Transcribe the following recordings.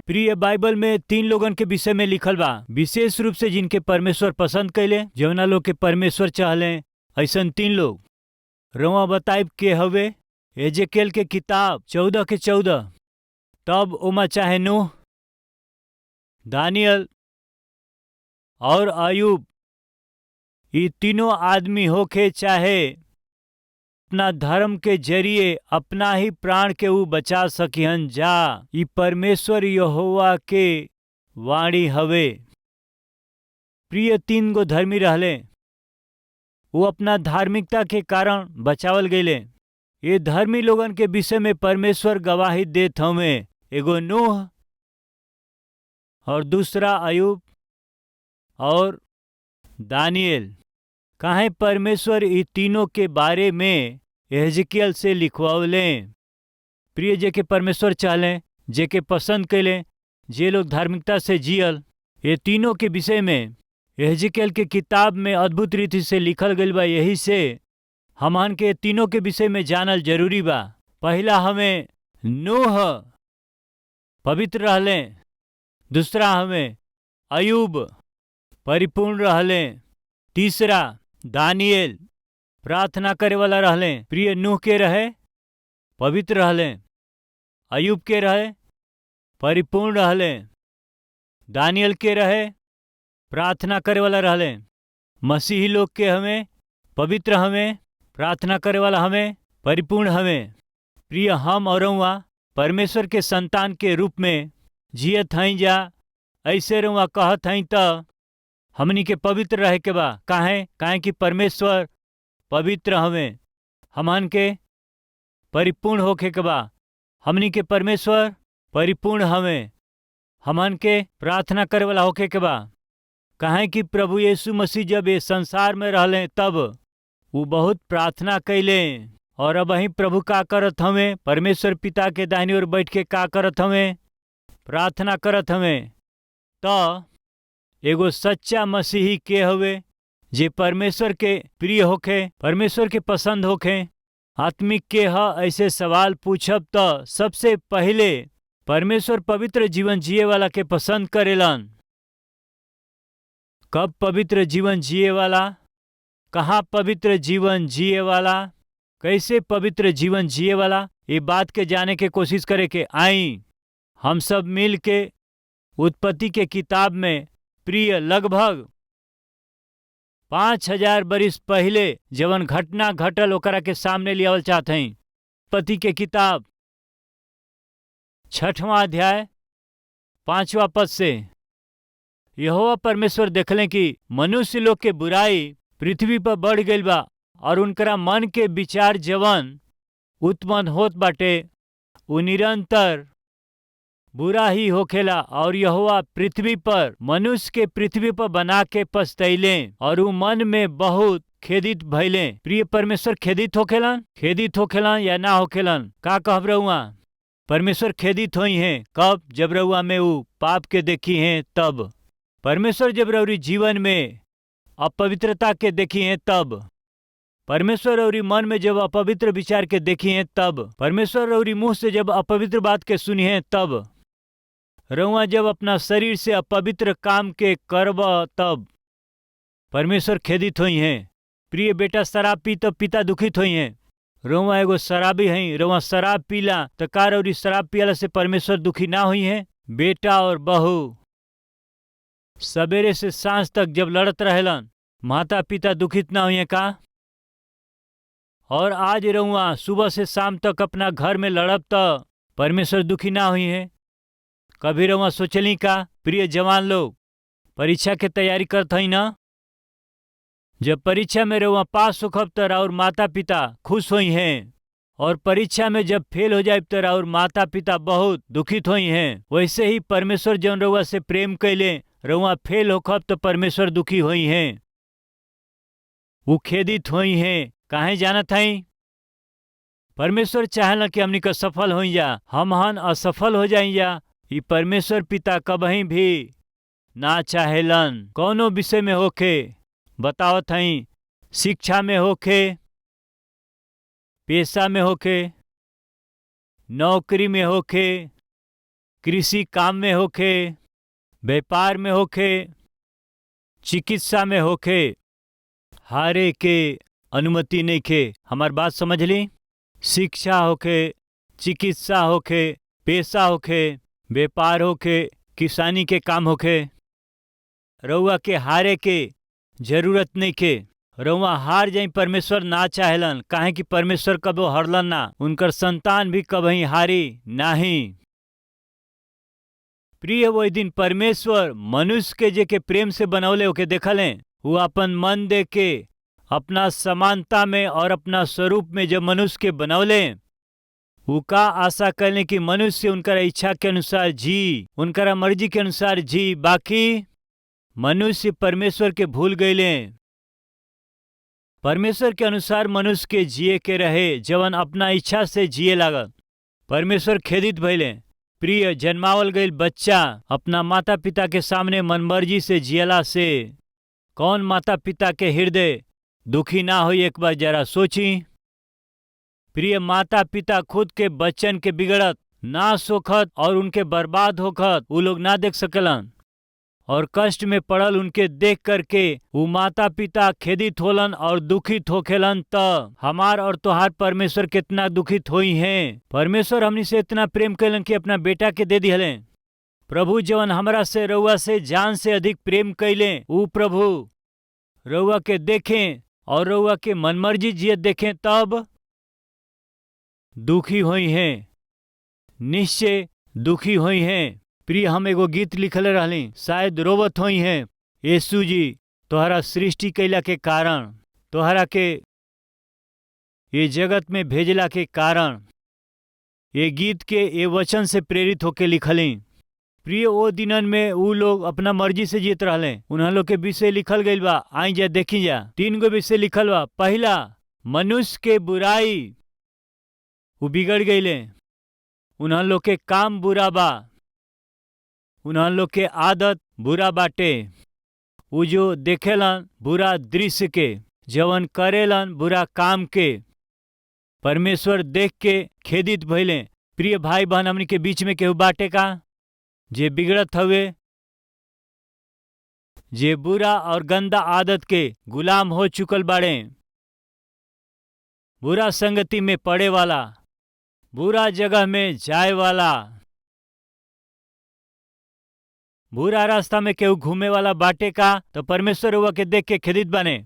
प्रिय बाइबल में 3 लोगन के विषय में लिखल बा, विशेष रूप से जिनके परमेश्वर पसंद कैले, जवना लोग के परमेश्वर चाहले। ऐसन 3 लोग रउआ बताइब के हवे। एजेकेल के किताब 14 के 14। तब ओमा चाहे नूह, दानियल और अयूब, ये तीनों आदमी होके चाहे अपना धर्म के जरिए अपना ही प्राण के ऊ बचा सकिहन जा। ई परमेश्वर यहोवा के वाणी हवे। प्रिय 3 गो धर्मी रहले, वो अपना धार्मिकता के कारण बचावल गईले। ये धर्मी लोगन के विषय में परमेश्वर गवाही देत हवे। एगो नूह और दूसरा अयूब और दानियल। काहे परमेश्वर ई तीनों के बारे में एजेकियल से लिखवावले। प्रिय जे के परमेश्वर चाहले, जे के पसंद कैले, जे लोग धार्मिकता से जियल, ये तीनों के विषय में एजेकियल के किताब में अद्भुत रीति से लिखल गईल बा। यही से हमन के तीनों के विषय में जानल जरूरी बा। पहला हमें नूह पवित्र रहले, दूसरा हमें अयूब परिपूर्ण रहले, तीसरा दानियल प्रार्थना करे वाला रहले। प्रिय नूह के रहे पवित्र रहले, अयूब के रहे परिपूर्ण रहले, दानियल के रहे प्रार्थना करे वाला रहले। मसीही लोग के हमें पवित्र हमें प्रार्थना करे वाला हमें परिपूर्ण हमें। प्रिय हम और रउआ परमेश्वर के संतान के रूप में जियत हई जा। ऐसे रउआ कहत हई त हमनी के पवित्र रहे के बा। काहे कि परमेश्वर पवित्र हमें। हमन के परिपूर्ण होके के बा। हमनी के परमेश्वर परिपूर्ण हमें। हमन के प्रार्थना करे वाला होके के बा। काहे कि प्रभु यीशु मसीह जब ये संसार में रहले तब वो बहुत प्रार्थना कैले। और अब वही प्रभु का करत हमें, परमेश्वर पिता के दाहिनी ओर बैठ के का करत हमें, प्रार्थना करत हमें। तो एगो सच्चा मसीही के हवे जे परमेश्वर के प्रिय होखे, परमेश्वर के पसंद होखे। आत्मिक के ह ऐसे सवाल पूछब तो सबसे पहले परमेश्वर पवित्र जीवन जिए वाला के पसंद करेलन। कब पवित्र जीवन जिए वाला, कहाँ पवित्र जीवन जिए वाला, कैसे पवित्र जीवन जिए वाला, ये बात के जाने के कोशिश करे के आई। हम सब मिल के उत्पत्ति के किताब में प्रिय लगभग 5000 बरिस पहले जवन घटना घटल ओकरा के सामने लियावल चाहत हई। उत्पत्ति के किताब 6वां अध्याय 5वां पद से यहोवा परमेश्वर देखले कि मनुष्य लोग के बुराई पृथ्वी पर बढ़ गईल बा और उनकरा मन के विचार जवन उत्पन्न होत बाटे उ निरंतर बुरा ही होखेला। और यहोवा पृथ्वी पर मनुष्य के पृथ्वी पर बना के पछतैले और उ मन में बहुत खेदित भइले। प्रिय परमेश्वर खेदित होखेलन या ना होखेलन? का कहब रउआ? परमेश्वर खेदित होई हैं। कब? जब रउआ में उ पाप के देखी हैं तब। परमेश्वर जब रउरी जीवन में अपवित्रता के देखी हैं तब। परमेश्वर रउरी मन में जब अपवित्र विचार के देखी हैं तब। परमेश्वर रउरी मुंह से जब अपवित्र बात के सुनी हैं तब। रउआ जब अपना शरीर से अपवित्र काम के करब तब परमेश्वर खेदित होई हैं। प्रिय बेटा शराब पी तो पिता दुखित होई हैं। रउआ एगो शराबी हई, रउआ शराब पीला तो का रउरी शराब पियला से परमेश्वर दुखी ना होई हैं? बेटा और बहू सवेरे से सांझ तक जब लड़त रहेलन, माता पिता दुखित ना होई का? और आज रउआ सुबह से शाम तक अपना घर में लड़ब तो परमेश्वर दुखी ना हुई है? कभी रउआ सोचली का? प्रिय जवान लोग परीक्षा के तैयारी करत हई ना? जब परीक्षा में रउआ पास होखब तो और माता पिता खुश होई हैं। और परीक्षा में जब फेल हो जाए तो और माता पिता बहुत दुखित होई हैं। वैसे ही परमेश्वर जौन रउआ से प्रेम कैले, रउआ फेल होखब तो परमेश्वर दुखी होई हैं, वो खेदित होई हैं। काहे जानत हई? परमेश्वर चाहला कि हमनी का सफल हो जा, हमहन असफल हो जाई जा। ई परमेश्वर पिता कबही भी ना चाहेलन। कौनो विषय में होखे, बतावत हई, शिक्षा में होखे, पेशा में होखे, नौकरी में होखे, कृषि काम में होखे, व्यापार में होखे, चिकित्सा में होखे, हारे के अनुमति नहीं खे। हमार बात समझ ली? शिक्षा होखे, चिकित्सा होखे, पेशा होखे, व्यापार होखे, किसानी के काम होखे, रउआ के हारे के जरूरत नहीं के। रउआ हार जाई परमेश्वर ना चाहेलन, काहे कि परमेश्वर कबो हरलन ना, उनकर संतान भी कभी हारी नहीं। प्रिय, वो दिन परमेश्वर मनुष्य के जे के प्रेम से बनौले होके देखले, वो अपन मन दे के अपना समानता में और अपना स्वरूप में जब मनुष्य के बनौले, वो का आशा करने की मनुष्य उनकर इच्छा के अनुसार जी, उनकर मर्जी के अनुसार जी। बाकी मनुष्य परमेश्वर के भूल गईले। परमेश्वर के अनुसार मनुष्य के जिए के रहे, जवन अपना इच्छा से जिए लागल। परमेश्वर खेदित भइले। प्रिय, जन्मावल गईल बच्चा अपना माता पिता के सामने मनमर्जी से जियला से कौन माता पिता के हृदय दुखी ना हो? एक बार जरा सोची। प्रिय, माता पिता खुद के बच्चन के बिगड़त नाश होखत और उनके बर्बाद होखत वो लोग ना देख सकलन, और कष्ट में पड़ल उनके देख करके वो माता पिता खेदित होलन और दुखित होखेलन। त हमार और तोहार परमेश्वर कितना दुखित होई हैं। परमेश्वर हमनी से इतना प्रेम कैलन कि अपना बेटा के दे दिहले। प्रभु जवन हमरा से रउआ से जान से अधिक प्रेम कैले, ऊ प्रभु रउआ के देखें और रउआ के मनमर्जी जियत देखें तब दुखी होई हैं, निश्चय दुखी होई हैं। प्रिय, हम एगो गीत लिखले रहली, शायद रोवत होई हैं। यीशु जी, तोहरा सृष्टि कैला के कारण, तोहरा के ये जगत में भेजला के कारण, ये गीत के ये वचन से प्रेरित होके लिखली। प्रिय, वो दिनन में ऊ लोग अपना मर्जी से जीत रहले। उन्हां लोग के विषय लिखल गईल बा, आई जा देखी जा। 3 गो विषय लिखल बा। पहला, मनुष्य के बुराई, वो बिगड़ गईले। उन्हां लोग के काम बुरा बा, उन्हां लोग के आदत बुरा बाटे। वो जो देखेलन बुरा दृश्य के, जवन करेलन बुरा काम के, परमेश्वर देख के खेदित भइले। प्रिय भाई बहन, हमनी के बीच में केहू बाटे का जे बिगड़त हवे, जे बुरा और गंदा आदत के गुलाम हो चुकल बाड़े, बुरा संगति में पड़े वाला, बुरा जगह में जाए वाला, बुरा रास्ता में केहू घूमे वाला बाटे का? तो परमेश्वर हुआ के देख के खेदित बने।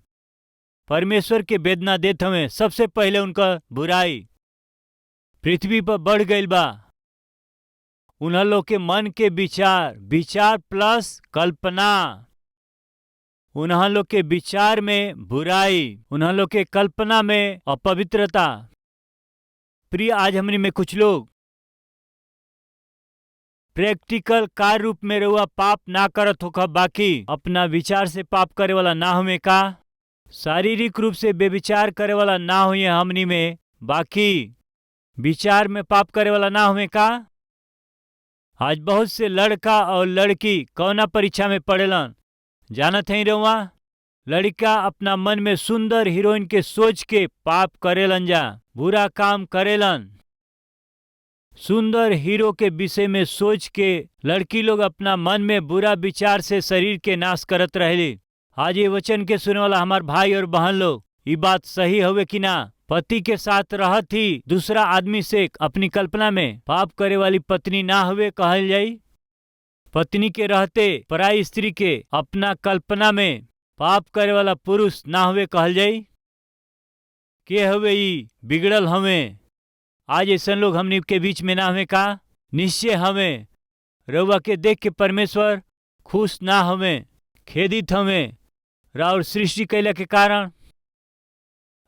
परमेश्वर के वेदना देत हमें। सबसे पहले उनका बुराई पृथ्वी पर बढ़ गईल बा। उन्हां लोग के मन के विचार, विचार प्लस कल्पना, उन्हां लोग के विचार में बुराई, उन्हां लोग के कल्पना में अपवित्रता। प्रिय, आज हमनी में कुछ लोग प्रैक्टिकल कार्य रूप में रहुआ पाप ना करत होखा, बाकी अपना विचार से पाप करे वाला ना हुए का? शारीरिक रूप से बेविचार करे वाला ना हुए हमनी में, बाकी विचार में पाप करे वाला ना हुए का? आज बहुत से लड़का और लड़की कौना परीक्षा में पड़ेलन जानत है रहुआ? लड़का अपना मन में सुंदर हीरोइन के सोच के पाप करेलन जा, बुरा काम करेलन। सुंदर हीरो के विषय में सोच के लड़की लोग अपना मन में बुरा विचार से शरीर के नाश करत रहेली। आज ये वचन के सुने वाला हमार भाई और बहन लोग, ये बात सही हवे कि ना? पति के साथ रहत ही दूसरा आदमी से अपनी कल्पना में पाप करे वाली पत्नी ना हुए कहल जाई? पत्नी के रहते पराई स्त्री के अपना कल्पना में पाप करे वाला पुरुष ना हुए कहल जाई? के हवे ई बिगड़ल हवे? आज ऐसा लोग हमनी के बीच में ना हमें का? निश्चय हमें रउआ के देख के परमेश्वर खुश ना हमें, खेदित हमें। राउर सृष्टि कैला के कारण,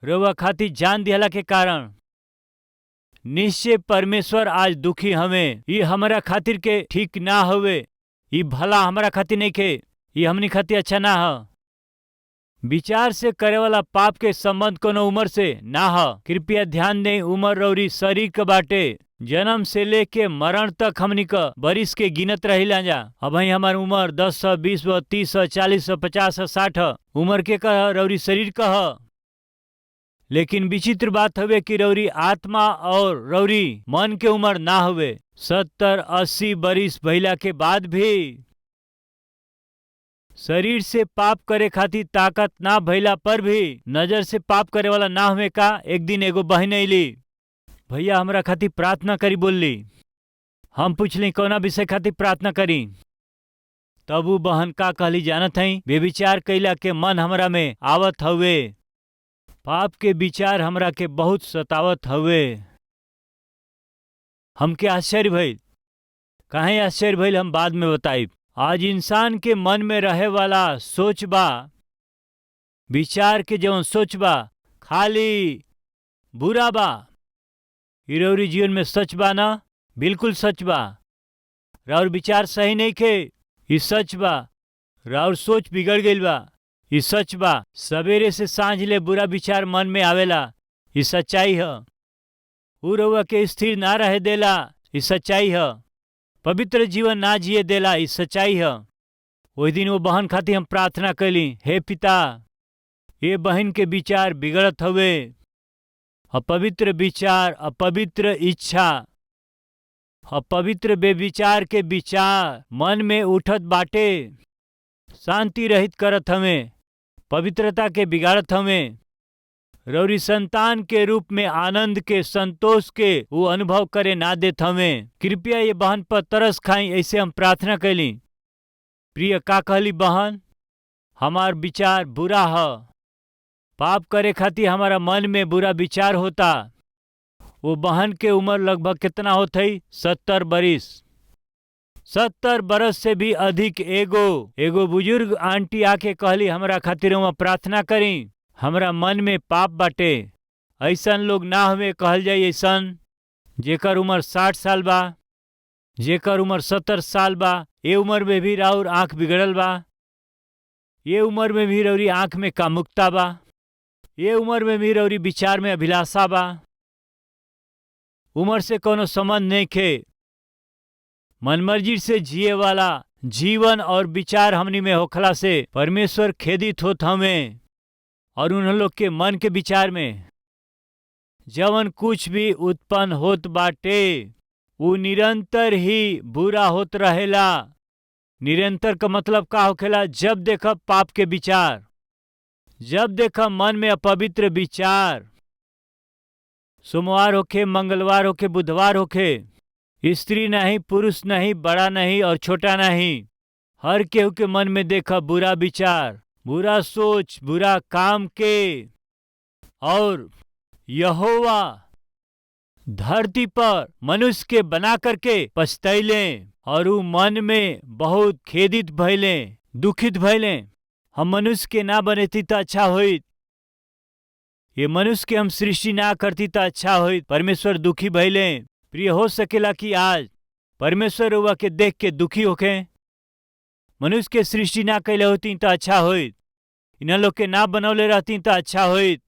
रउआ खातिर जान दिहला के कारण निश्चय परमेश्वर आज दुखी हमें। ये हमारा खातिर के ठीक ना होवे, ये भला हमारा खातिर नहीं के, ये हमनी खातिर अच्छा ना हो। विचार से करे वाला पाप के संबंध कोनो उम्र से ना हो। कृपया ध्यान दें, उम्र रौरी शरीर के बाटे। जन्म से लेके मरण तक हमनी का बरिस के गिनत रहिला जा। अब हमार उम्र 10 20 30 40 50 60 उम्र के कह रौरी शरीर कह। लेकिन विचित्र बात हवे कि रौरी आत्मा और रौरी मन के उम्र ना हवे। 70-80 बरिस भइला के बाद भी शरीर से पाप करे खातिर ताकत ना भइला पर भी नजर से पाप करे वाला ना हुए का। एक दिन एगो बहन अली, भैया हमरा खातिर प्रार्थना करी बोलली। हम पूछली कौना विषय खातिर प्रार्थना करी। तब वो बहन का कहली जानत हई, बेविचार कैला के मन हमरा में आवत हवे, पाप के विचार हमरा के बहुत सतावत हवे। हमके आश्चर्य भइल। काहे आश्चर्य भइल हम बाद में बताइब। आज इंसान के मन में रहे वाला सोच बा, विचार के जवन सोच बा खाली बुरा बा। इरौरी जीवन में सच बा ना? बिल्कुल सच बा। राउर विचार सही नहीं खे, ई सच बा। राउर सोच बिगड़ गईल बा, ई सच बा। सवेरे से सांझ ले बुरा विचार मन में आवेला, ई सच्चाई है। उ रउआ के स्थिर ना रहे देला, ई सच्चाई है। पवित्र जीवन ना जिए देला, ई सच्चाई है। वही दिन वो बहन खातिर हम प्रार्थना कैली, हे पिता, ये बहन के विचार बिगड़त हवे। अपवित्र विचार, अपवित्र इच्छा, अपवित्र बेविचार के विचार मन में उठत बाटे, शांति रहित करत हमें, पवित्रता के बिगाड़त हमें। रौरी संतान के रूप में आनंद के, संतोष के वो अनुभव करे ना देत हमें। कृपया ये बहन पर तरस खाई, ऐसे हम प्रार्थना कैली। प्रिय का कहली बहन, हमार विचार बुरा है, पाप करे खातिर हमारा मन में बुरा विचार होता। वो बहन के उम्र लगभग कितना होत है? 70 बरिस। 70 बरस से भी अधिक। एगो बुजुर्ग आंटी आके कहली हमरा खातिर वहाँ प्रार्थना करी, हमरा मन में पाप बाटे। ऐसन लोग ना हमें कहल जाए, ऐसन जेकर उम्र 60 साल बा, जेकर उम्र 70 साल बा। ये उम्र में भी राउर आँख बिगड़ल बा, ये उम्र में भी रौरी आँख में कामुकता बा, ये उम्र में भी रौरी विचार में अभिलाषा बा। उम्र से कोनो संबंध नहीं खे। मनमर्जी से जिए वाला जीवन और विचार हमनी में होखला से परमेश्वर खेदित होत हमें। और उन लोग के मन के विचार में जवन कुछ भी उत्पन्न होत बाटे वो निरंतर ही बुरा होत रहेला। निरंतर का मतलब का होखेला? जब देखब पाप के विचार, जब देखब मन में अपवित्र विचार। सोमवार होखे, मंगलवार होखे, बुधवार होखे, स्त्री नहीं, पुरुष नहीं, बड़ा नहीं और छोटा नहीं, हर केहू के मन में देखब बुरा विचार, बुरा सोच, बुरा काम के। और यहोवा धरती पर मनुष्य के बना करके पछतैले और उ मन में बहुत खेदित भइले, दुखित भइले। हम मनुष्य के ना बनेती तो अच्छा होइत, ये मनुष्य के हम सृष्टि ना करती तो अच्छा होइत। परमेश्वर दुखी भइले। प्रिय, हो सकेला कि आज परमेश्वर हुआ के देख के दुखी होके मनुष्य के सृष्टि ना कैले होती तो अच्छा होइत, इन लोग के ना बनौले रहती तो अच्छा होइत।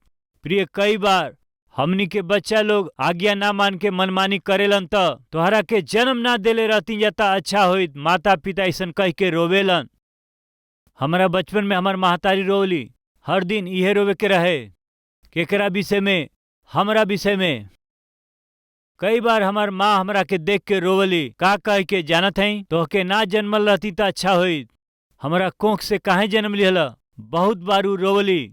प्रिय, कई बार हमनी के बच्चा लोग आज्ञा ना मान के मनमानी करेलन तो तोहरा के जन्म ना देले रहती जाता अच्छा होइत। माता पिता ऐसन कह के रोवेलन। हमारा बचपन में हमार महतारी रोवली, हर दिन इहे रोवे के रहे। केकरा विषय में? हमरा विषय में। कई बार हमार माँ हमरा के देख के रोवली, का कह के जानत हई, तोहके ना जन्मल रहती तो अच्छा होइत, हमरा कोख से काहे जन्म लिहला। बहुत बार उ रोवली।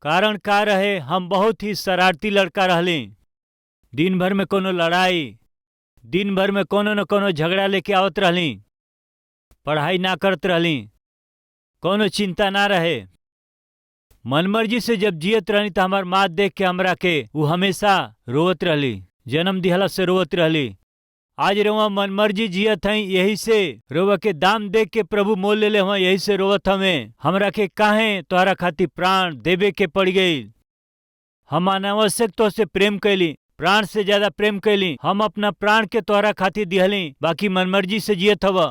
कारण का रहे? हम बहुत ही शरारती लड़का रहली। दिन भर में कोनो लड़ाई, दिन भर में कोनो न कोनो झगड़ा लेके आवत रहली। पढ़ाई ना करत रहली, कोनो चिंता ना रहे। मनमर्जी से जब जियत रहली तो हमार माँ देख के हमरा के वो हमेशा रोवत रहली, जन्म दिहला से रोवत रहली। आज रउआ मनमर्जी जियत हई, यही से रउआ के दाम देख के प्रभु मोल लेले हुआ, यही से रोवत हमें। हमरा के काहे तोहरा खातिर प्राण देवे के पड़ गई। हम अनावश्यक तो से प्रेम कैली, प्राण से ज्यादा प्रेम कैली। हम अपना प्राण के तोहरा खातिर दिहली, बाकी मनमर्जी से जियत हवा।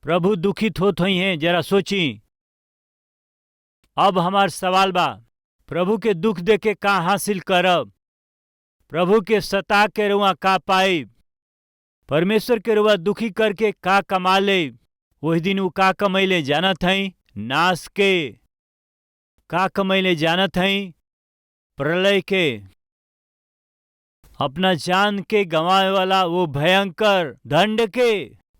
प्रभु दुखित होत हुई हैं, जरा सोची। अब हमार सवाल बा, प्रभु के दुख दे के का हासिल करब? प्रभु के सता के रुआ का पाइब? परमेश्वर के रुआ दुखी करके का कमा ले? वही दिन वो का कमैले जानत हई? नाश के। का कमैले जानत हई? प्रलय के। अपना जान के गंवावे वाला वो भयंकर दंड के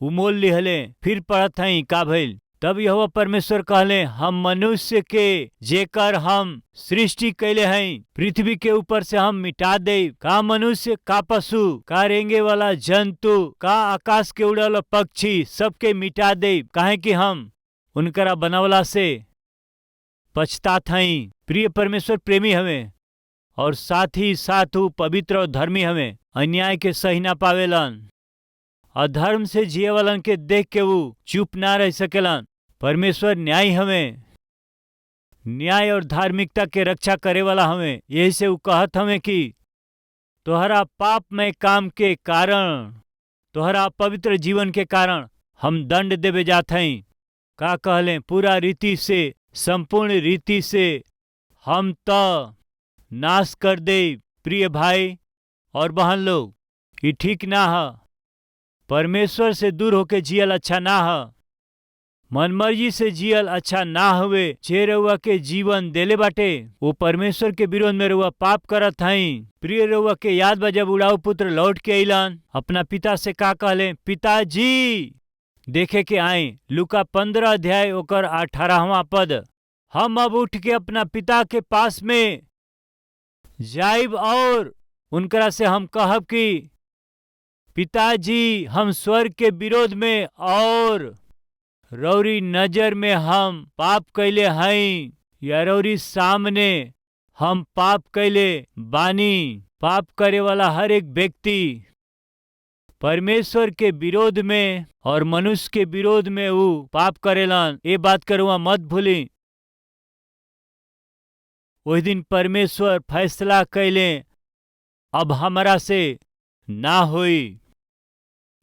उमोल लिहले। फिर पढ़त हई का भइल, तब यहोवा परमेश्वर कहले, हम मनुष्य के जेकर हम सृष्टि कैले हई पृथ्वी के ऊपर से हम मिटा दे, का मनुष्य, का पशु, का रेंगे वाला जंतु, का आकाश के उड़ल पक्षी, सबके मिटा दे, काहे कि हम उनकरा बनवला से पछतात हई। प्रिय परमेश्वर प्रेमी हमें और साथ ही साथ वो पवित्र और धर्मी हमें, अन्याय के सही ना पावेलन। अधर्म से जिये वालन के देख के वो चुप ना रह सकेलन। परमेश्वर न्याय हमें, न्याय और धार्मिकता के रक्षा करे वाला हमें। यही से वो कहत हमें कि तोहरा पापमय काम के कारण, तोहरा पवित्र जीवन के कारण हम दंड देवे जात हई। का कहले, पूरा रीति से, संपूर्ण रीति से हम तो नाश कर दे। प्रिय भाई और बहन लोग, ये ठीक ना है। परमेश्वर से दूर होके जियल अच्छा ना है। मनमर्जी से जियल अच्छा ना हुए। जे रउआ के जीवन देले बाटे वो परमेश्वर के विरोध में रउआ पाप करत हई। प्रिय रउआ के याद बा जब उड़ाऊ पुत्र लौट के अइलन, अपना पिता से का कहले, पिताजी देखे के आए। लूका 15 अध्याय ओकर 18वां पद। हम अब उठ के अपना पिता के पास में जाइब और उनकरा से हम कहब कि पिताजी, हम स्वर्ग के विरोध में और रौरी नजर में हम पाप कैले हई, या रौरी सामने हम पाप कैले बानी। पाप करे वाला हर एक व्यक्ति परमेश्वर के विरोध में और मनुष्य के विरोध में वो पाप करेलन। ये बात करुआ मत भूली। उस दिन परमेश्वर फैसला कैले, अब हमरा से ना होई।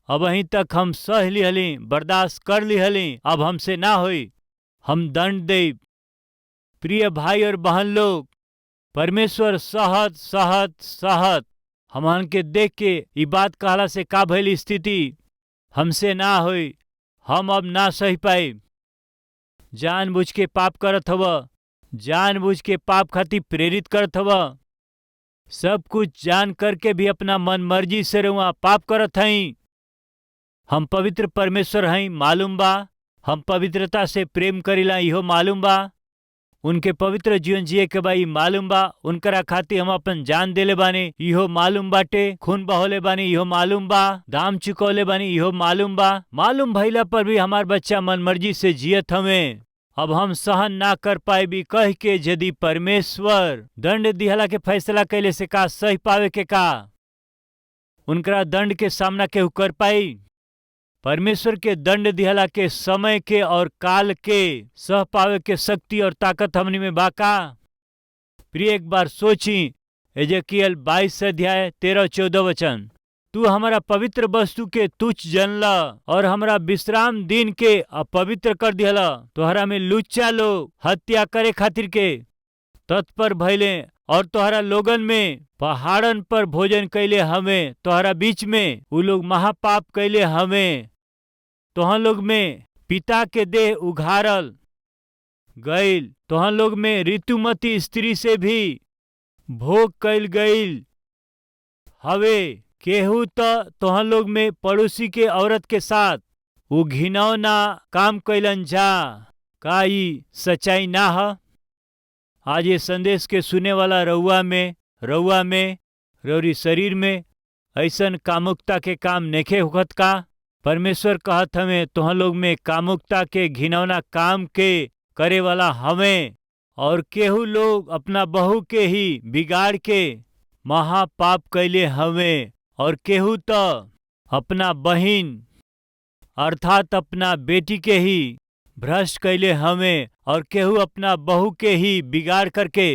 अब अहीं तक हम सह लिहली, बर्दाश्त कर लिहली, अब हमसे ना होई, हम दंड देब। प्रिय भाई और बहन लोग, परमेश्वर सहत सहत सहत हमन के देख के ई बात कहला से का भइल स्थिति, हमसे ना होई, हम अब ना सही पाई। जानबूझ के पाप करत हव, जानबूझ के पाप खातिर प्रेरित करत हव। सब कुछ जान करके भी अपना मन मर्जी से रुआ पाप करत हई। हम पवित्र परमेश्वर हई मालूम बा, हम पवित्रता से प्रेम करीला इहो मालूम बा, उनके पवित्र जीवन जिए के बा ई मालूम बा, उनकरा खातिर हम अपन जान देले बानी इहो मालूम बाटे, खून बहोले बानी इहो मालूम बा, दाम चुकौले बानी इहो मालूम बा। मालूम भइला पर भी हमार बच्चा मन मर्जी से जियत हमें। अब हम सहन ना कर पाए भी कह के यदि परमेश्वर दंड दिहला के फैसला कैले से का सही पावे के का उनकरा दंड के सामना केहू कर पाई? परमेश्वर के दंड दिहला के समय के और काल के सह पावे के शक्ति और ताकत हमनी में बाका? प्रिय एक बार सोची, एजेकियल 22 अध्याय 13-14 वचन। तू हमारा पवित्र वस्तु के तुच्छ जनला और हमारा विश्राम दिन के अपवित्र कर दिहला। तोहरा में लुच्चा लोग हत्या करे खातिर के तत्पर भइले और तोहरा लोगन में पहाड़न पर भोजन कैले हमें। तोहरा बीच में उ लोग महापाप कैले हमें। तोहन लोग में पिता के देह उघारल गईल। तोहन लोग में ऋतुमती स्त्री से भी भोग कैल गईल हवे। केहू तोहन लोग में पड़ोसी के औरत के साथ वो घिनौना काम कैलन जा। का ई सच्चाई ना है? आज ये संदेश के सुने वाला रउआ में रउरी शरीर में ऐसन कामुकता के काम नेखे होखत का? परमेश्वर कहत हमें तोहन लोग में कामुकता के घिनौना काम के करे वाला हमें। और केहू लोग अपना बहू के ही बिगाड़ के महापाप कैले हमें। और केहू तो अपना बहिन अर्थात अपना बेटी के ही भ्रष्ट कैले हमें। और केहू अपना बहू के ही बिगाड़ करके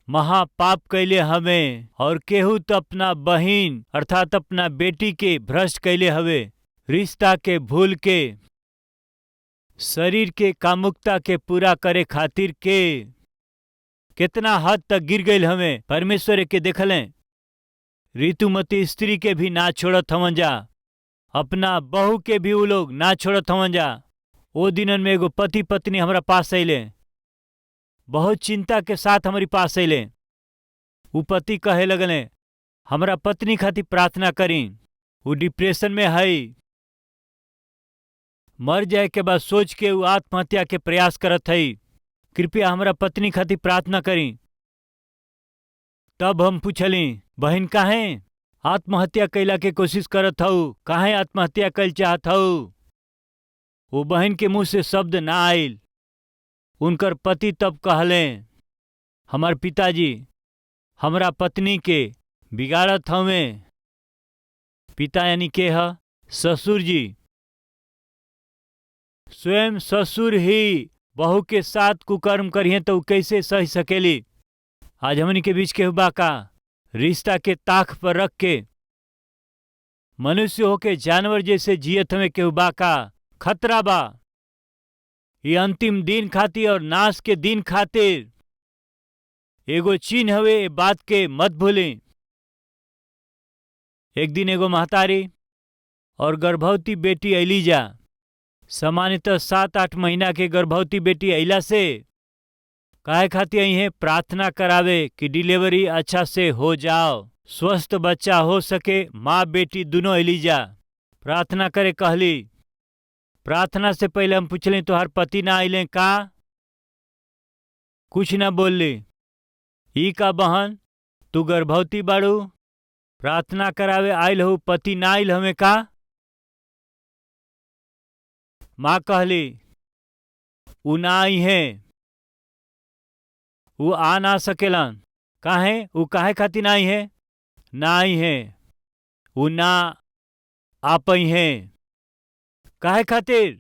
महापाप कैले हमें। और केहू तो अपना बहिन अर्थात अपना बेटी के भ्रष्ट कैले हवे। रिश्ता के भूल के शरीर के कामुकता के पूरा करे खातिर के कितना हद तक गिर गईल हमें। परमेश्वर के देखलें ऋतुमती स्त्री के भी ना छोड़त हवन जा, अपना बहू के भी वो लोग ना छोड़त हवन जा। ओ दिनन में एगो पति पत्नी हमारा पास अइले, बहुत चिंता के साथ हमारी पास अइले। वो पति कहे लगले, हमरा पत्नी खातिर प्रार्थना करी। वो डिप्रेशन में है, मर जाए के बाद सोच के वो आत्महत्या के प्रयास करत है। कृपया हमरा पत्नी खातिर प्रार्थना करी। तब हम पूछली, बहन काहे आत्महत्या कैला के कोशिश करत हऊ, काहे आत्महत्या कैल चाहत हऊ? वो बहन के मुंह से शब्द ना आयल। उनकर पति तब कहले, हमार पिताजी हमरा पत्नी के बिगाड़त हवे। पिता यानी के ह? ससुर जी। स्वयं ससुर ही बहू के साथ कुकर्म करिए तो कैसे सह सकेली? आज हमनी के बीच केहू बा का रिश्ता के ताख पर रख के मनुष्य होके जानवर जैसे जियत हमें केहू बा का? खतरा बा। ये अंतिम दिन खातिर और नाश के दिन खातिर एगो चिन्ह हवे, ए बात के मत भूली। एक दिन एगो महतारी और गर्भवती बेटी एलिजा, सामान्यतः 7-8 महीना के गर्भवती बेटी अइला से काहे खातिर इन्हें प्रार्थना करावे कि डिलीवरी अच्छा से हो जाओ, स्वस्थ बच्चा हो सके। माँ बेटी दोनों एलिजा प्रार्थना करे कहली। प्रार्थना से पहले हम पूछले, तोहार पति ना आइले का? कुछ ना बोलली। ई का बहन, तू गर्भवती बाड़ू, प्रार्थना करावे आइल हो, पति ना आइल हमें का? माँ कहली, उ ना आई है, वो आ ना सकेलन। काहे? वो काहे खातिर ना आई है? ना आई है, वो ना आ पई है। काहे खातिर?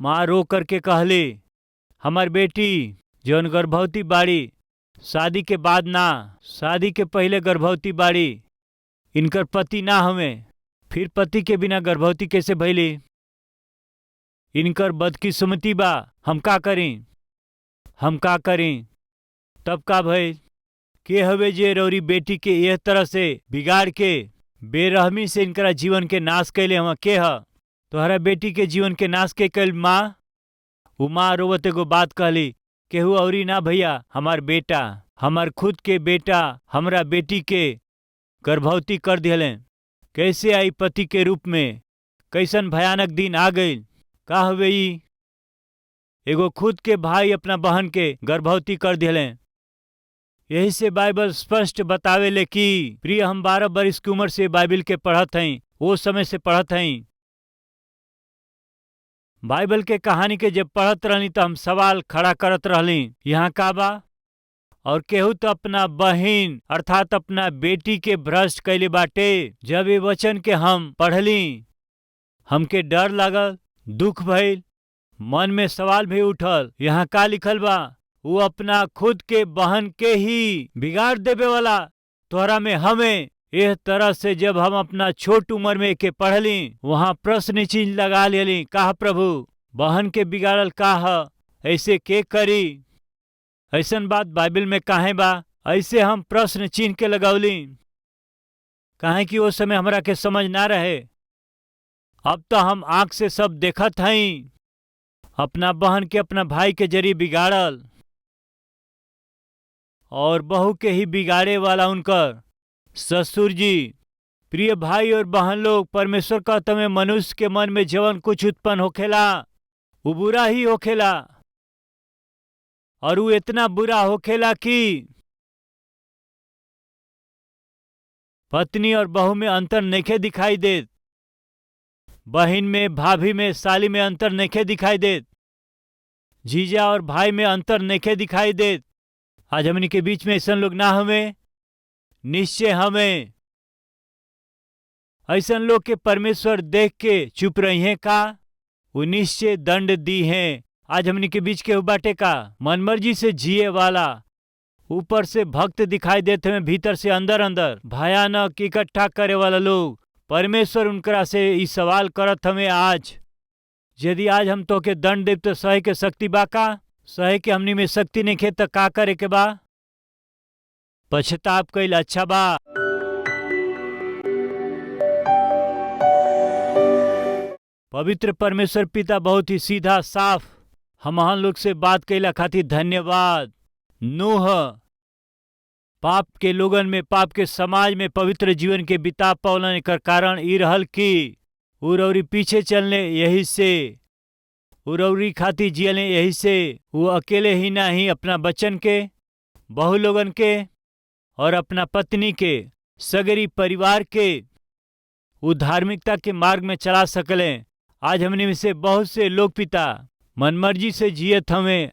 माँ रो करके कहली, हमार बेटी जौन गर्भवती बाड़ी, शादी के बाद ना, शादी के पहले गर्भवती बाड़ी, इनकर पति ना हमें। फिर पति के बिना गर्भवती कैसे भइली? इनकर बदकिस्मती बा। हम का करी? हम का करी? तब का भइल? के हवे जे रौरी बेटी के यह तरह से बिगाड़ के बेरहमी से इनकरा जीवन के नाश कैले? हम के ह? तोहरा बेटी के जीवन के नाश के कैल माँ? वो माँ रोवत एगो बात कहली, केहू औरी ना भैया, हमार बेटा, हमार खुद के बेटा हमरा बेटी के गर्भवती कर दिले। कैसे आई पति के रूप में? कैसन भयानक दिन आ गई। का हवे ई? एगो खुद के भाई अपना बहन के गर्भवती कर दिले। यही से बाइबल स्पष्ट बतावेले कि प्रिय, हम 12 बरिस की उम्र से बाइबल के पढ़त हई, वो समय से पढ़त हई। बाइबल के कहानी के जब पढ़त रहली तो हम सवाल खड़ा करत रहली, यहाँ का बा? और केहू तो अपना बहिन अर्थात अपना बेटी के भ्रष्ट कैले बाटे। जब ये वचन के हम पढ़ली, हमके डर लागल, दुख भइल, मन में सवाल भी उठल, यहाँ का लिखल बा? वो अपना खुद के बहन के ही बिगाड़ देवे वाला तोहरा में हमें। यह तरह से जब हम अपना छोट उम्र में के पढ़ली, वहां प्रश्न चिन्ह लगा लेली, कहा प्रभु बहन के बिगाड़ल का ह? ऐसे के करी? ऐसन बात बाइबल में काहे बा? ऐसे हम प्रश्न चिन्ह के लगौली, काहे कि वो समय हमरा के समझ ना रहे। अब तो हम आंख से सब देखत हई, अपना बहन के अपना भाई के जरिए बिगाड़ल, और बहू के ही बिगाड़े वाला उनकर ससुर जी। प्रिय भाई और बहन लोग, परमेश्वर का तमें मनुष्य के मन में जवन कुछ उत्पन्न होखेला वो बुरा ही होखेला, और वो इतना बुरा होखेला कि पत्नी और बहू में अंतर नइखे दिखाई देत, बहिन में, भाभी में, साली में अंतर नइखे दिखाई देत, जीजा और भाई में अंतर नइखे दिखाई देत। आज हमनी के बीच में ऐसन लोग ना हमें, निश्चय हमें। ऐसन लोग के परमेश्वर देख के चुप रही हैं का? वो निश्चय दंड दी हैं। आज हमनी के बीच के बाटे का मनमर्जी से जिए वाला, ऊपर से भक्त दिखाई देते हैं, भीतर से अंदर अंदर भयानक इकट्ठा करे वाला लोग। परमेश्वर उनकरा से इस सवाल करत हमें आज, यदि आज हम तो के दंड देव तो सहे के शक्ति बा का? सहे के हमनी में शक्ति नहीं खे तो का करे के बा? पछताप कइल अच्छा बा। पवित्र परमेश्वर पिता बहुत ही सीधा साफ हमहन लोग से बात कैला खातिर धन्यवाद। नूह पाप के लोगन में, पाप के समाज में पवित्र जीवन के बिता पौलन कर कारण ई रहल कि उरौरी पीछे चलने, यही से उरौरी खाती जियले, यही से वो अकेले ही नहीं अपना बच्चन के, बहु लोगन के और अपना पत्नी के, सगरी परिवार के वो धार्मिकता के मार्ग में चला सकले। आज हमने में से बहुत से लोग पिता मनमर्जी से जियत हमें,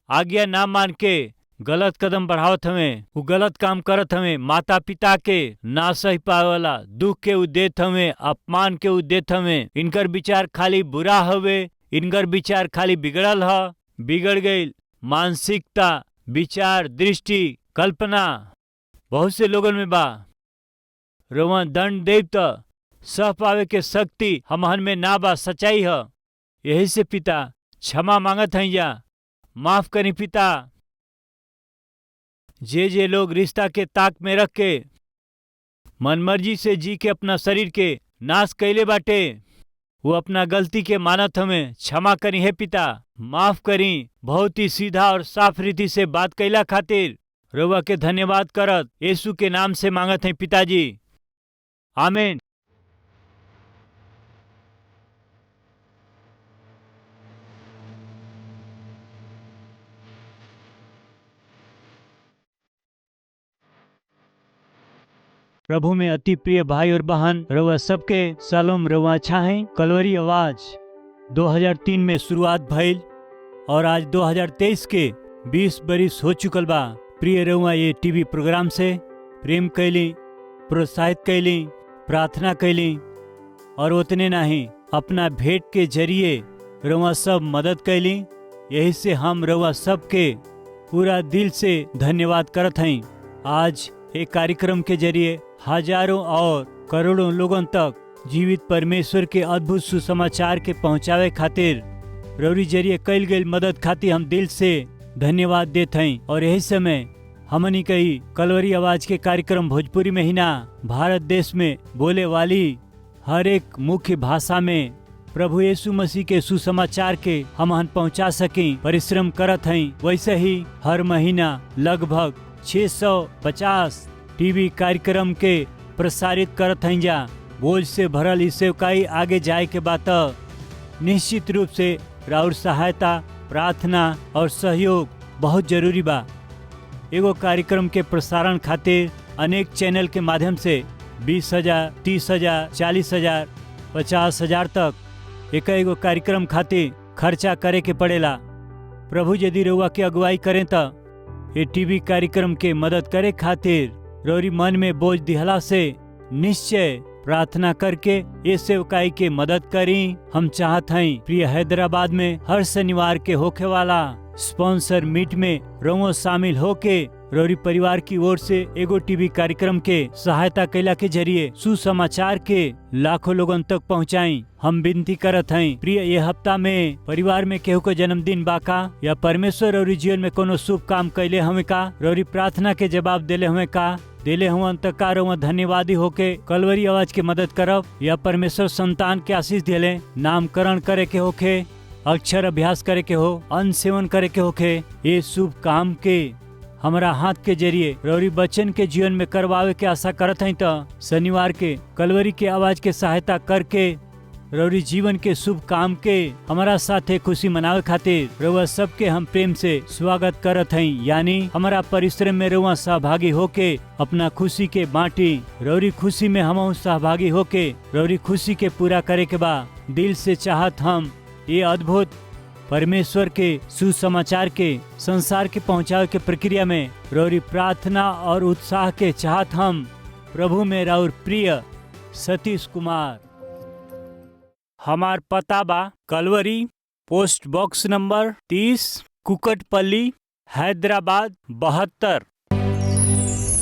आज्ञा ना मान के गलत कदम बढ़ावत हमें, वो गलत काम करत हमें, माता पिता के ना सही पावेला, दुख के उ देत हमें, अपमान के उ देत हमें। इनकर विचार खाली बुरा हवे, इनकर विचार खाली बिगड़ल ह, बिगड़ गई मानसिकता, विचार, दृष्टि, कल्पना बहुत से लोगन में बा। रोवन दंड देव त सह पावे के शक्ति हमहन में ना बा, सच्चाई है। यही से पिता क्षमा मांगत हैं, या माफ करी पिता। जे लोग रिश्ता के ताक में रख के मनमर्जी से जी के अपना शरीर के नाश कैले बाटे, वो अपना गलती के मानत हमें, क्षमा करी है पिता, माफ करी। बहुत ही सीधा और साफ रीति से बात कैला खातिर रउआ के धन्यवाद करत यीशु के नाम से मांगत हैं पिताजी, आमीन। प्रभु में अति प्रिय भाई और बहन, रउआ सबके सलाम। रउआ अच्छा है। कलवरी आवाज 2003 में शुरुआत भइल और आज 2023 के 20 बरिस हो चुकल बा। प्रिय रउआ ये टीवी प्रोग्राम से प्रेम कैली, प्रोत्साहित कैली, प्रार्थना कैली और उतने नहीं अपना भेंट के जरिए रउआ सब मदद कैली। यही से हम रउआ सबके पूरा दिल से धन्यवाद करत हैं। आज एक कार्यक्रम के जरिए हजारों और करोड़ों लोगों तक जीवित परमेश्वर के अद्भुत सुसमाचार के पहुंचावे खातिर रउरी जरिए कैल गई मदद खातिर हम दिल से धन्यवाद देते हैं। और यही समय हमनी कही कलवरी आवाज के कार्यक्रम भोजपुरी में ही ना, भारत देश में बोले वाली हर एक मुख्य भाषा में प्रभु यीशु मसीह के सुसमाचार के हम पहुंचा सकें परिश्रम करत हैं। वैसे ही हर महीना लगभग 650 टीवी कार्यक्रम के प्रसारित करत हैं। जा बोझ से भरल इस सेवकाई आगे जाए के बात निश्चित रूप से राउर सहायता, प्रार्थना और सहयोग बहुत जरूरी बा। एगो कार्यक्रम के प्रसारण खातिर अनेक चैनल के माध्यम से 20,000, 30,000, 40,000, 50,000 तक एगो कार्यक्रम खातिर खर्चा करे के पड़ेला। प्रभु यदि रउआ के अगुवाई करें तो ये टीवी कार्यक्रम के मदद करे खातिर रौरी मन में बोझ दिहला से निश्चय प्रार्थना करके ये सेवकाई के मदद करी। हम चाहत हैं प्रिय हैदराबाद में हर शनिवार के होखे वाला स्पॉन्सर मीट में रउआ शामिल होके रौरी परिवार की ओर से एगो टीवी कार्यक्रम के सहायता कैला के जरिए सुसमाचार के लाखों लोगन तक पहुंचाई। हम विनती करत हैं प्रिय ये हफ्ता में परिवार में केहू को जन्मदिन बाका या परमेश्वर रौरी जीवन में कोनो शुभ काम कैले हमें का, रौरी प्रार्थना के जवाब देले हमें का, देले हुआ अंतकार धन्यवादी होके कलवरी आवाज के मदद करब या परमेश्वर संतान के आशीष देले, नामकरण करे के होके, अक्षर अभ्यास करे के हो, अन्न सेवन करे के होके, ये शुभ काम के हमारा हाथ के जरिए रौरी बच्चन के जीवन में करवावे के आशा करत हैं। तो शनिवार के कलवरी के आवाज के सहायता करके रौरी जीवन के शुभ काम के हमारा साथे खुशी मनावे खातिर रउआ सबके हम प्रेम से स्वागत करत हैं। यानी हमारा परिश्रम में रउआ सहभागी होके अपना खुशी के बांटी, रौरी खुशी में हम सहभागी होके रौरी खुशी के पूरा करे के बा। दिल से चाहत हम ये अद्भुत परमेश्वर के सुसमाचार के संसार के पहुंचावे के प्रक्रिया में रौरी प्रार्थना और उत्साह के चाहत हम प्रभु में राउर प्रिय सतीश कुमार। हमार पता बा Kalvari, post box number 30, Kukatpally, Hyderabad 72।